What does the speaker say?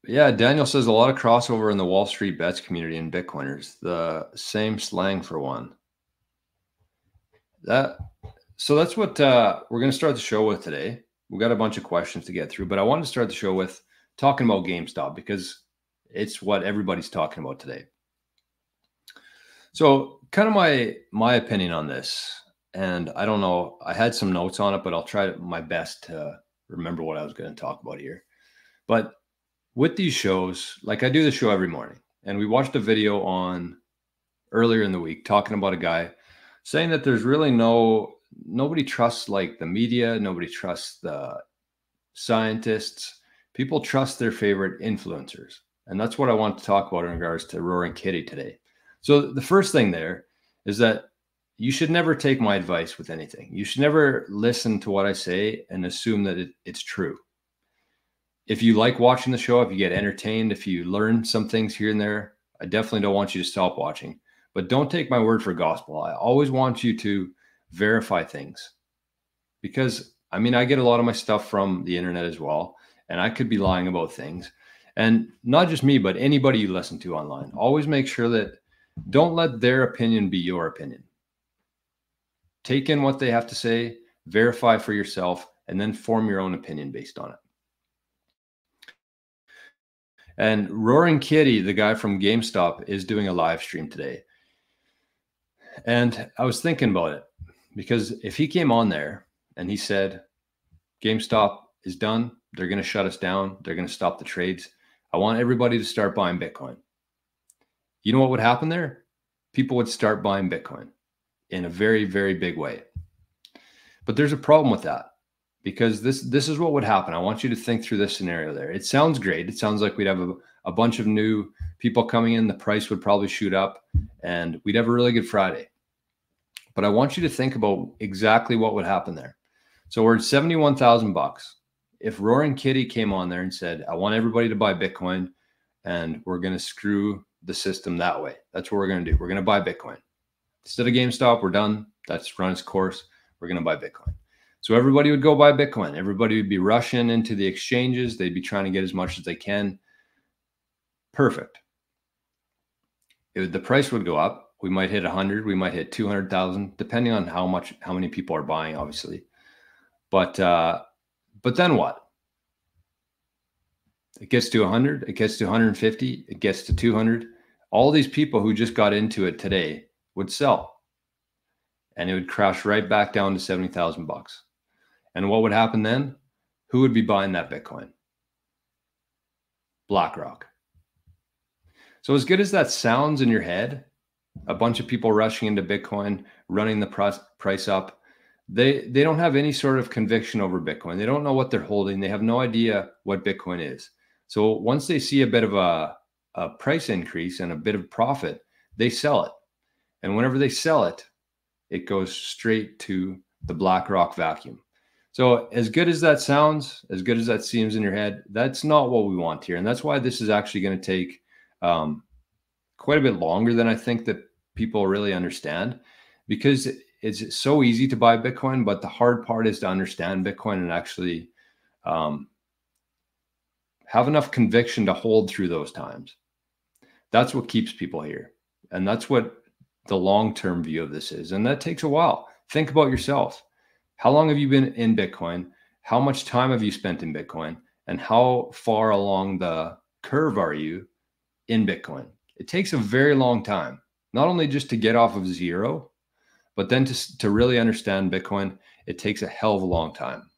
Yeah, Daniel says a lot of crossover in the Wall Street bets community and Bitcoiners. The same slang for one. So that's what we're going to start the show with today. We've got a bunch of questions to get through, but I wanted to start the show with talking about GameStop because it's what everybody's talking about today. So kind of my opinion on this, and I don't know, I had some notes on it, but I'll try my best to remember what I was going to talk about here. But with these shows, like I do the show every morning, and we watched a video on earlier in the week talking about a guy saying that there's really nobody trusts like the media, nobody trusts the scientists. People trust their favorite influencers. And that's what I want to talk about in regards to Roaring Kitty today. So the first thing there is that you should never take my advice with anything. You should never listen to what I say and assume that it's true. If you like watching the show, if you get entertained, if you learn some things here and there, I definitely don't want you to stop watching. But don't take my word for gospel. I always want you to verify things. Because, I mean, I get a lot of my stuff from the internet as well, and I could be lying about things. And not just me, but anybody you listen to online. Always make sure that don't let their opinion be your opinion. Take in what they have to say, verify for yourself, and then form your own opinion based on it. And Roaring Kitty, the guy from GameStop, is doing a live stream today. And I was thinking about it because if he came on there and he said, GameStop is done, they're going to shut us down, they're going to stop the trades, I want everybody to start buying Bitcoin. You know what would happen there? People would start buying Bitcoin in a very, very big way. But there's a problem with that because this is what would happen. I want you to think through this scenario there. It sounds great. It sounds like we'd have a bunch of new people coming in. The price would probably shoot up and we'd have a really good Friday. But I want you to think about exactly what would happen there. So we're at 71,000 bucks. If Roaring Kitty came on there and said, I want everybody to buy Bitcoin and we're going to screw the system that way. That's what we're going to do. We're going to buy Bitcoin. Instead of GameStop, we're done. That's run its course. We're going to buy Bitcoin. So everybody would go buy Bitcoin. Everybody would be rushing into the exchanges. They'd be trying to get as much as they can. Perfect. The price would go up. We might hit 100. We might hit 200,000, depending on how many people are buying, obviously. But then what? It gets to 100. It gets to 150. It gets to 200. All these people who just got into it today would sell, and it would crash right back down to 70,000 bucks. And what would happen then? Who would be buying that Bitcoin? BlackRock. So as good as that sounds in your head, a bunch of people rushing into Bitcoin, running the price up, they don't have any sort of conviction over Bitcoin. They don't know what they're holding. They have no idea what Bitcoin is. So once they see a bit of a price increase and a bit of profit, they sell it. And whenever they sell it, it goes straight to the BlackRock vacuum. So as good as that sounds, as good as that seems in your head, that's not what we want here. And that's why this is actually going to take quite a bit longer than I think that people really understand, because it's so easy to buy Bitcoin, but the hard part is to understand Bitcoin and actually have enough conviction to hold through those times. That's what keeps people here. And that's what the long-term view of this is. And that takes a while. Think about yourself. How long have you been in Bitcoin? How much time have you spent in Bitcoin? And how far along the curve are you in Bitcoin? It takes a very long time, not only just to get off of zero, but then to really understand Bitcoin, it takes a hell of a long time.